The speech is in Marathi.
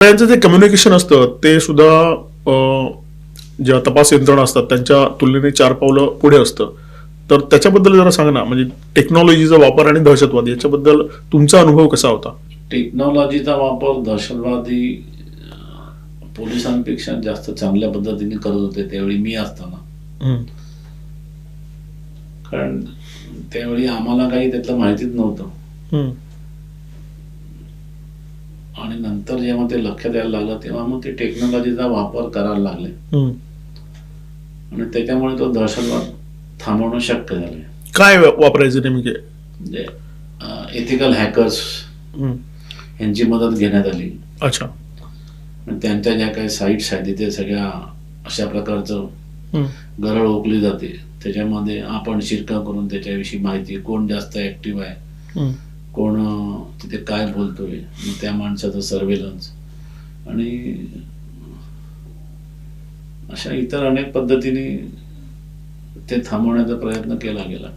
त्यांचं जे कम्युनिकेशन असतं ते सुद्धा ज्या तपास यंत्रणा असतात त्यांच्या तुलनेने 4 पावलं पुढे असतं. तर त्याच्याबद्दल जरा सांगा ना, म्हणजे टेक्नॉलॉजीचा वापर आणि दहशतवाद याच्याबद्दल तुमचा अनुभव कसा होता? टेक्नॉलॉजीचा वापर दहशतवादी पोलिसांपेक्षा जास्त चांगल्या पद्धतीने करत होते त्यावेळी मी असताना. हम्म. कारण त्यावेळी आम्हाला काही त्यातलं माहितीच नव्हतं. हम्म. आणि नंतर जेव्हा ते लक्षात यायला लागलं तेव्हा मग ते टेक्नॉलॉजीचा वापर करायला लागले हम्म. आणि त्याच्यामुळे तो दहशतवाद थांबवणं शक्य झाले. काय वापरायचे नेमके? म्हणजे एथिकल हॅकर्स यांची मदत घेण्यात आली. अच्छा. आणि त्यांच्या ज्या काही साईट्स आहेत तिथे सगळ्या अशा प्रकारचं गरळ ओकली जाते. त्याच्यामध्ये आपण शिरकाव करून त्याच्याविषयी माहिती, कोण जास्त ऍक्टिव्ह आहे, कोण तिथे काय बोलतोय, त्या माणसाचं सर्वेलन्स आणि अशा इतर अनेक पद्धतीने ते थांबवण्याचा प्रयत्न केला गेला.